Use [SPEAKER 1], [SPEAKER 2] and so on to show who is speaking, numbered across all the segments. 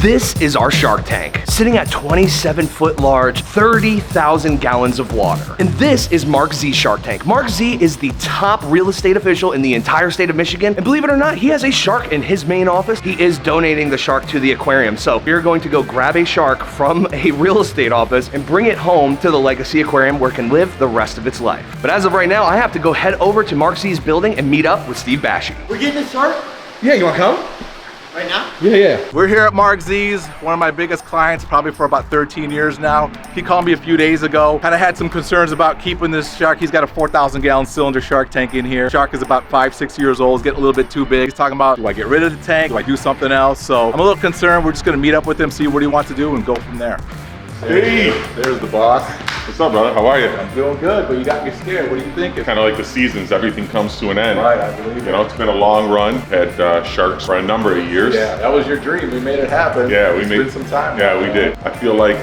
[SPEAKER 1] This is our shark tank, sitting at 27-foot large, 30,000 gallons of water. And this is Mark Z's shark tank. Mark Z is the top real estate official in the entire state of Michigan. And believe it or not, he has a shark in his main office. He is donating the shark to the aquarium. So we're going to go grab a shark from a real estate office and bring it home to the Legacy Aquarium where it can live the rest of its life. But as of right now, I have to go head over to Mark Z's building and meet up with Steve Bashy.
[SPEAKER 2] We're getting this shark?
[SPEAKER 1] Yeah, you wanna come?
[SPEAKER 2] Right now?
[SPEAKER 1] Yeah.
[SPEAKER 3] We're here at Mark Z's, one of my biggest clients, probably for about 13 years now. He called me a few days ago. Kind of had some concerns about keeping this shark. He's got a 4,000 gallon cylinder shark tank in here. Shark is about 5-6 years old. It's getting a little bit too big. He's talking about, do I get rid of the tank? Do I do something else? So I'm a little concerned. We're just gonna meet up with him, see what he wants to do and go from there.
[SPEAKER 4] Hey,
[SPEAKER 3] There's the boss.
[SPEAKER 4] what's up, brother? How are you?
[SPEAKER 3] I'm doing good, but you got me scared. What do you think?
[SPEAKER 4] Kind of like the seasons, everything comes to an end.
[SPEAKER 3] Right, I believe it.
[SPEAKER 4] You know, it's been a long run. Had sharks for a number of years.
[SPEAKER 3] Yeah, that was your dream. We made it happen.
[SPEAKER 4] Yeah,
[SPEAKER 3] It's been some time.
[SPEAKER 4] Yeah, we did. I feel like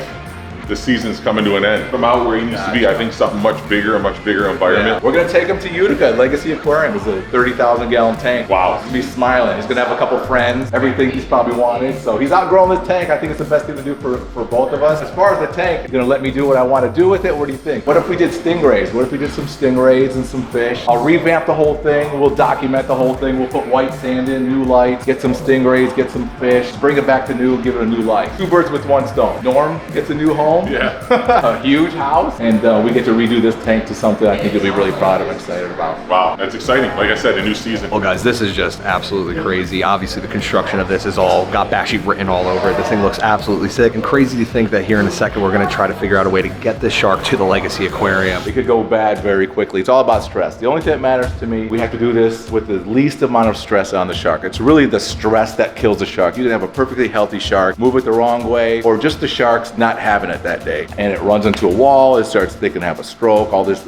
[SPEAKER 4] the season's coming to an end. From out where he needs to be, I think something much bigger environment.
[SPEAKER 3] Yeah. We're gonna take him to Utica. Legacy Aquarium is a 30,000 gallon tank.
[SPEAKER 4] Wow.
[SPEAKER 3] He's gonna be smiling. He's gonna have a couple friends, everything he's probably wanted. So he's outgrown this tank. I think it's the best thing to do for both of us. As far as the tank, he's gonna let me do what I want to do with it. What do you think? What if we did stingrays? What if we did some stingrays and some fish? I'll revamp the whole thing. We'll document the whole thing. We'll put white sand in, new lights, get some stingrays, get some fish, bring it back to new, give it a new life. Two birds with one stone. Norm gets a new home.
[SPEAKER 4] Yeah.
[SPEAKER 3] A huge house, and we get to redo this tank to something I think you'll be really proud of and excited about.
[SPEAKER 4] Wow, that's exciting. Like I said, a new season.
[SPEAKER 1] Well guys, this is just absolutely crazy. Obviously the construction of this is all got Bashy written all over it. This thing looks absolutely sick, and crazy to think that here in a second we're gonna try to figure out a way to get this shark to the Legacy Aquarium.
[SPEAKER 3] It could go bad very quickly. It's all about stress. The only thing that matters to me, we have to do this with the least amount of stress on the shark. It's really the stress that kills the shark. You can have a perfectly healthy shark, move it the wrong way, or just the shark's not having it that day, and it runs into a wall, they can have a stroke, all this,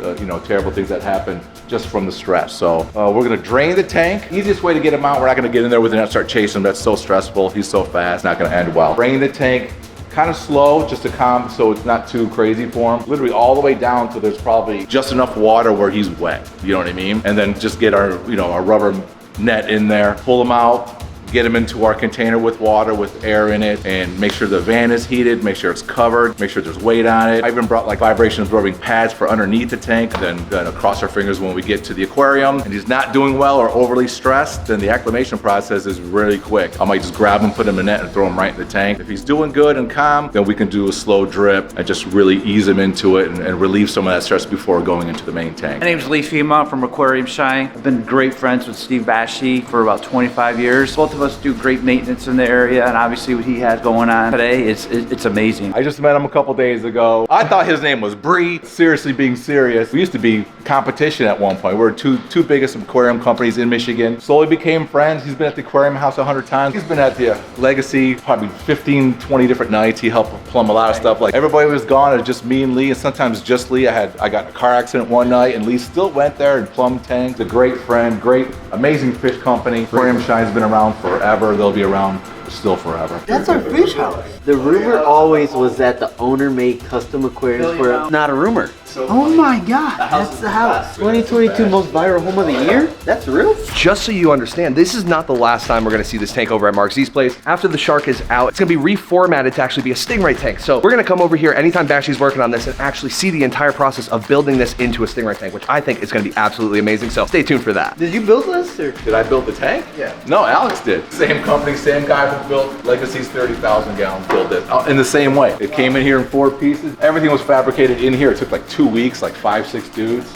[SPEAKER 3] terrible things that happen just from the stress. So we're gonna drain the tank. Easiest way to get him out, we're not gonna get in there with him and start chasing him. That's so stressful. He's so fast, not gonna end well. Drain the tank, kind of slow, just to calm, so it's not too crazy for him. Literally all the way down to there's probably just enough water where he's wet. You know what I mean? And then just get our, our rubber net in there, pull him out, get them into our container with water with air in it, and make sure the van is heated, make sure it's covered, make sure there's weight on it. I even brought like vibration absorbing pads for underneath the tank. Then gonna cross our fingers when we get to the aquarium and he's not doing well or overly stressed, then the acclimation process is really quick. I might just grab him, put him in the net and throw him right in the tank. If he's doing good and calm, then we can do a slow drip and just really ease him into it and relieve some of that stress before going into the main tank.
[SPEAKER 5] My name's Lee Fema from Aquarium Shine. I've been great friends with Steve Bashy for about 25 years. Both of us do great maintenance in the area, and obviously what he has going on today, it's amazing.
[SPEAKER 3] I just met him a couple days ago. I thought his name was Bree. Seriously, being serious. We used to be competition at one point. We were two biggest aquarium companies in Michigan. Slowly became friends. He's been at the aquarium house 100 times. He's been at the Legacy probably 15, 20 different nights. He helped plumb a lot of stuff. Like everybody was gone, it was just me and Lee, and sometimes just Lee. I got in a car accident one night, and Lee still went there and plumbed tanks. A great friend, great, amazing fish company. Aquarium Shine's been around forever. They'll be around still forever.
[SPEAKER 2] That's our fish house. The rumor always was that the owner made custom aquariums for it. Not a rumor. Oh my God, that's the house. 2022 most viral home of the year? That's real?
[SPEAKER 1] Just so you understand, this is not the last time we're gonna see this tank over at Mark Z's place. After the shark is out, it's gonna be reformatted to actually be a stingray tank. So we're gonna come over here anytime Bashy's working on this and actually see the entire process of building this into a stingray tank, which I think is gonna be absolutely amazing. So stay tuned for that.
[SPEAKER 2] Did you build this or?
[SPEAKER 3] Did I build the tank?
[SPEAKER 2] Yeah.
[SPEAKER 3] No, Alex did. Same company, same guy who built Legacy's 30,000 gallons, built it in the same way. It came in here in 4 pieces. Everything was fabricated in here. It took like 2 weeks, like 5-6 dudes.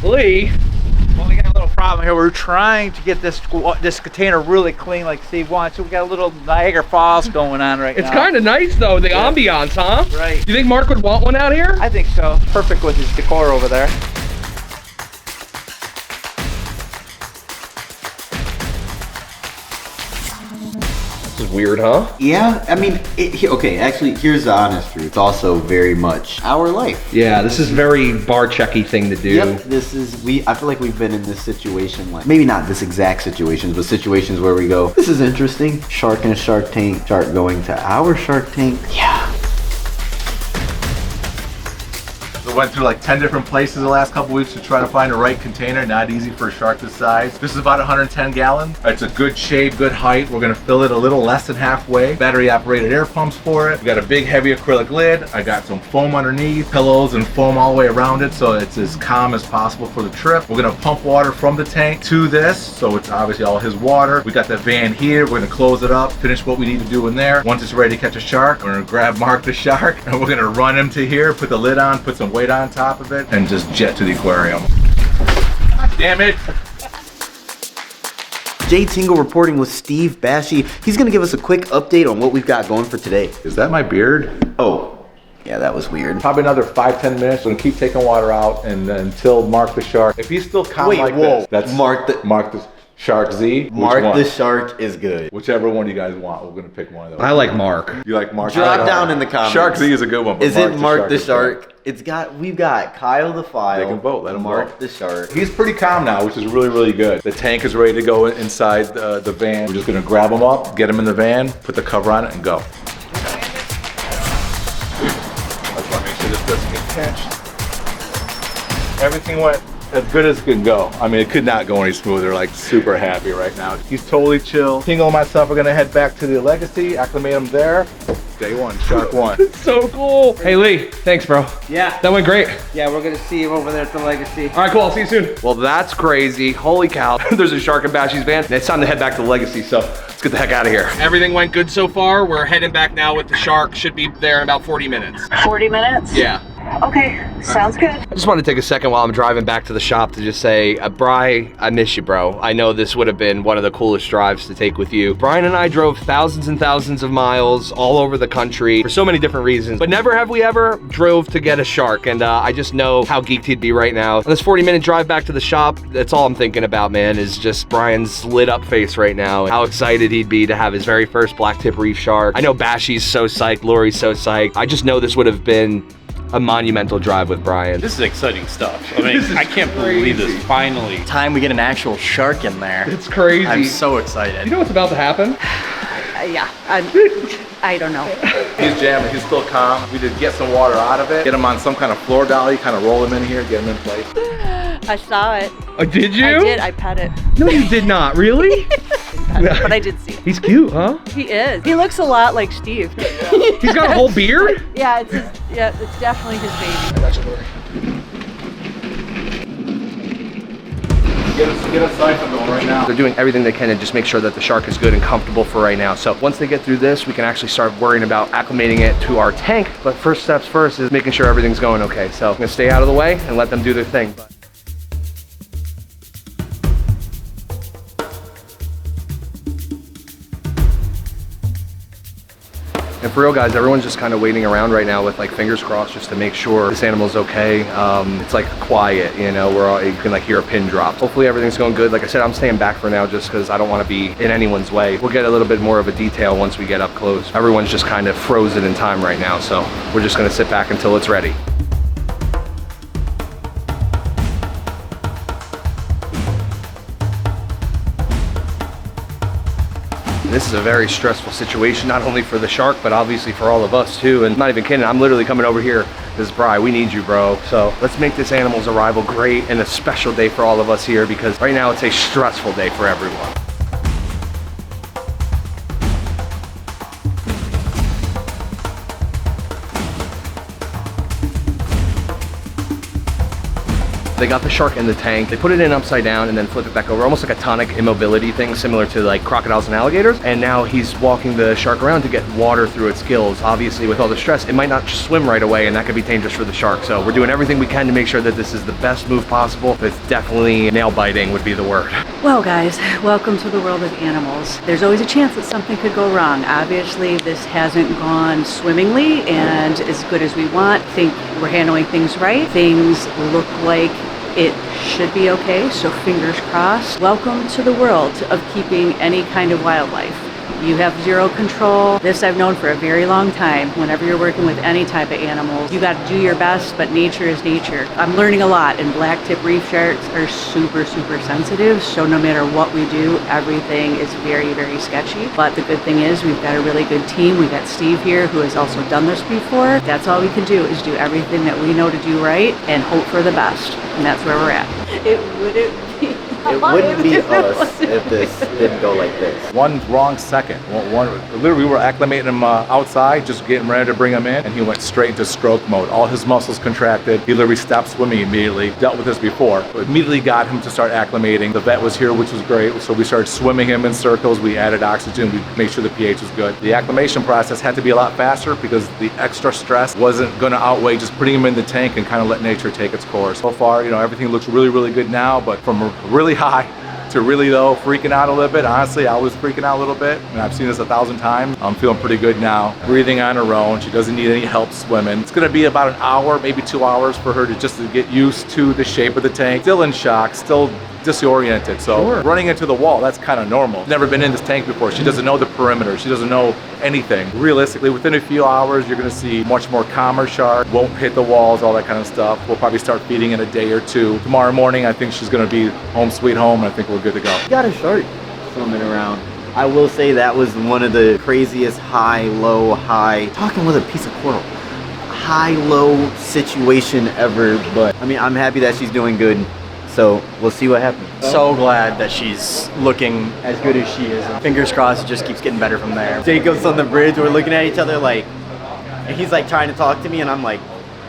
[SPEAKER 1] Lee.
[SPEAKER 5] Well, we got a little problem here. We're trying to get this container really clean like Steve wants. So we got a little Niagara Falls going on right now.
[SPEAKER 1] It's kind of nice though, the ambiance, huh?
[SPEAKER 5] Right.
[SPEAKER 1] You think Mark would want one out here?
[SPEAKER 5] I think so. Perfect with his decor over there.
[SPEAKER 1] This is weird, huh?
[SPEAKER 2] Yeah, I mean, okay, actually, here's the honest truth. It's also very much our life.
[SPEAKER 1] Yeah, this is very Barczyk-y thing to do.
[SPEAKER 2] Yep, I feel like we've been in this situation, like, maybe not this exact situation, but situations where we go, this is interesting. Shark in a shark tank, shark going to our shark tank. Yeah.
[SPEAKER 3] So went through like 10 different places the last couple weeks to try to find the right container. Not easy for a shark this size. This is about 110 gallons. It's a good shape, good height. We're gonna fill it a little less than halfway. Battery operated air pumps for it. We got a big heavy acrylic lid. I got some foam underneath, pillows and foam all the way around it so it's as calm as possible for the trip. We're gonna pump water from the tank to this, so it's obviously all his water. We got the van here. We're gonna close it up, finish what we need to do in there. Once it's ready to catch a shark, we're gonna grab Mark the shark and we're gonna run him to here, put the lid on, put some weight on top of it, and just jet to the aquarium. God damn it!
[SPEAKER 2] Jay Tingle reporting with Steve Bashy. He's gonna give us a quick update on what we've got going for today.
[SPEAKER 3] Is that my beard?
[SPEAKER 2] Oh, yeah, that was weird.
[SPEAKER 3] Probably another 5-10 minutes. We're gonna keep taking water out and until Mark the shark. If he's still calm
[SPEAKER 2] Wait,
[SPEAKER 3] like
[SPEAKER 2] whoa.
[SPEAKER 3] this, that's
[SPEAKER 2] Mark the
[SPEAKER 3] Shark Z. Which
[SPEAKER 2] Mark
[SPEAKER 3] one?
[SPEAKER 2] the Shark is good.
[SPEAKER 3] Whichever one you guys want, we're gonna pick one of those.
[SPEAKER 1] I like Mark.
[SPEAKER 3] You like Mark?
[SPEAKER 2] Drop down in the comments.
[SPEAKER 3] Shark Z is a good one. But
[SPEAKER 2] Is it Mark the
[SPEAKER 3] is
[SPEAKER 2] Shark? We've got Kyle the File.
[SPEAKER 3] They can vote. Let 'em
[SPEAKER 2] Mark
[SPEAKER 3] vote.
[SPEAKER 2] the Shark.
[SPEAKER 3] He's pretty calm now, which is really, really good. The tank is ready to go inside the van. We're just gonna grab him up, get him in the van, put the cover on it, and go. I just wanna make sure this doesn't get pinched. Everything went as good as it could go. I mean, it could not go any smoother. Like, super happy right now. He's totally chill. Tingle and myself are gonna head back to the Legacy, acclimate him there. Day one, Shark one.
[SPEAKER 1] So cool. Hey Lee, thanks bro.
[SPEAKER 5] Yeah.
[SPEAKER 1] That went great.
[SPEAKER 5] Yeah, we're gonna see him over there at the Legacy.
[SPEAKER 1] All right, cool, I'll see you soon. Well, that's crazy. Holy cow. There's a shark in Bashy's van, and it's time to head back to the Legacy, so let's get the heck out of here. Everything went good so far. We're heading back now with the shark. Should be there in about 40 minutes.
[SPEAKER 6] 40 minutes?
[SPEAKER 1] Yeah.
[SPEAKER 6] Okay, sounds good.
[SPEAKER 1] I just want to take a second while I'm driving back to the shop to just say, Bri, I miss you, bro. I know this would have been one of the coolest drives to take with you. Brian and I drove thousands and thousands of miles all over the country for so many different reasons, but never have we ever drove to get a shark, and I just know how geeked he'd be right now. On this 40-minute drive back to the shop, that's all I'm thinking about, man, is just Brian's lit up face right now, and how excited he'd be to have his very first black tip reef shark. I know Bashy's so psyched, Lori's so psyched. I just know this would have been a monumental drive with Brian.
[SPEAKER 7] This is exciting stuff. I mean, I can't believe this. Finally.
[SPEAKER 8] Time we get an actual shark in there.
[SPEAKER 1] It's crazy.
[SPEAKER 8] I'm so excited.
[SPEAKER 1] You know what's about to happen?
[SPEAKER 6] Yeah, I don't know.
[SPEAKER 3] He's jamming, he's still calm. We did get some water out of it, get him on some kind of floor dolly, kind of roll him in here, get him in place.
[SPEAKER 6] I saw it.
[SPEAKER 1] Oh, did you?
[SPEAKER 6] I did. I pet it.
[SPEAKER 1] No, you did not. Really?
[SPEAKER 6] But I did see it.
[SPEAKER 1] He's cute, huh?
[SPEAKER 6] He is. He looks a lot like Steve.
[SPEAKER 1] He's got a whole beard?
[SPEAKER 6] Yeah, it's definitely his baby.
[SPEAKER 3] Get a siphon going right now.
[SPEAKER 1] They're doing everything they can to just make sure that the shark is good and comfortable for right now. So once they get through this, we can actually start worrying about acclimating it to our tank. But first steps first is making sure everything's going okay. So I'm gonna stay out of the way and let them do their thing. And for real guys, everyone's just kind of waiting around right now with like fingers crossed just to make sure this animal's okay. It's like quiet, you know, you can like hear a pin drop. Hopefully everything's going good. Like I said, I'm staying back for now just because I don't want to be in anyone's way. We'll get a little bit more of a detail once we get up close. Everyone's just kind of frozen in time right now, so we're just gonna sit back until it's ready. This is a very stressful situation, not only for the shark, but obviously for all of us too. And I'm not even kidding, I'm literally coming over here. This is Bri, we need you, bro. So let's make this animal's arrival great and a special day for all of us here, because right now it's a stressful day for everyone. They got the shark in the tank, they put it in upside down and then flip it back over, almost like a tonic immobility thing, similar to like crocodiles and alligators. And now he's walking the shark around to get water through its gills. Obviously with all the stress, it might not swim right away and that could be dangerous for the shark. So we're doing everything we can to make sure that this is the best move possible, but it's definitely nail biting would be the word.
[SPEAKER 9] Well guys, welcome to the world of animals. There's always a chance that something could go wrong. Obviously this hasn't gone swimmingly and as good as we want. I think we're handling things right. Things look like it should be okay, so fingers crossed. Welcome to the world of keeping any kind of wildlife. You have zero control. This I've known for a very long time. Whenever you're working with any type of animals, you got to do your best, but nature is nature. I'm learning a lot, and black tip reef sharks are super, super sensitive. So no matter what we do, everything is very, very sketchy. But the good thing is we've got a really good team. We got Steve here who has also done this before. That's all we can do is do everything that we know to do right and hope for the best. And that's where we're at. It wouldn't be
[SPEAKER 2] us if this didn't go like this.
[SPEAKER 3] One wrong second. Literally, we were acclimating him outside, just getting ready to bring him in, and he went straight into stroke mode. All his muscles contracted. He literally stopped swimming immediately. Dealt with this before, but immediately got him to start acclimating. The vet was here, which was great, so we started swimming him in circles. We added oxygen. We made sure the pH was good. The acclimation process had to be a lot faster because the extra stress wasn't going to outweigh just putting him in the tank and kind of let nature take its course. So far, everything looks really, really good now, but from a really high to really low, freaking out a little bit. Honestly, I was freaking out a little bit, and I've seen this 1,000 times. I'm feeling pretty good now. Breathing on her own. She doesn't need any help swimming. It's gonna be about an hour, maybe 2 hours for her to just to get used to the shape of the tank. Still in shock, still disoriented. So running into the wall, that's kind of normal. Never been in this tank before. She doesn't know the perimeter. She doesn't know anything. Realistically, within a few hours, you're gonna see much more calmer shark, won't hit the walls, all that kind of stuff. We'll probably start feeding in a day or two. Tomorrow morning, I think she's gonna be home sweet home, and I think we're good to go.
[SPEAKER 2] You got a shark swimming around. I will say that was one of the craziest high, low, high, talking with a piece of coral, high-low situation ever, but I mean, I'm happy that she's doing good. So we'll see what happens.
[SPEAKER 8] So glad that she's looking as good as she is. And fingers crossed, it just keeps getting better from there.
[SPEAKER 2] Jacob's on the bridge. We're looking at each other like, and he's like trying to talk to me, and I'm like,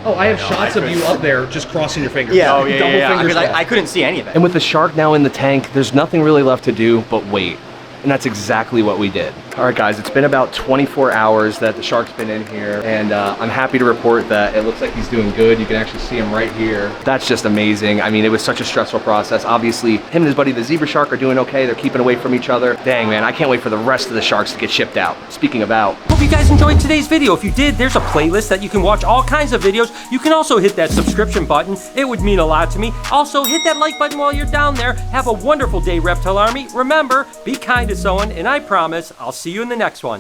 [SPEAKER 1] oh, I have shots of you up there just crossing your fingers.
[SPEAKER 2] Yeah.
[SPEAKER 8] Oh, yeah,
[SPEAKER 1] Double
[SPEAKER 8] yeah.
[SPEAKER 1] fingers
[SPEAKER 8] Because
[SPEAKER 1] crossed.
[SPEAKER 8] I couldn't see any of it.
[SPEAKER 1] And with the shark now in the tank, there's nothing really left to do but wait. And that's exactly what we did. All right, guys, it's been about 24 hours that the shark's been in here, and I'm happy to report that it looks like he's doing good. You can actually see him right here. That's just amazing. I mean, it was such a stressful process. Obviously, him and his buddy, the zebra shark, are doing okay. They're keeping away from each other. Dang, man, I can't wait for the rest of the sharks to get shipped out. Speaking of out.
[SPEAKER 10] Hope you guys enjoyed today's video. If you did, there's a playlist that you can watch all kinds of videos. You can also hit that subscription button. It would mean a lot to me. Also, hit that like button while you're down there. Have a wonderful day, Reptile Army. Remember, be kind to someone, and I promise I'll see you in the next one.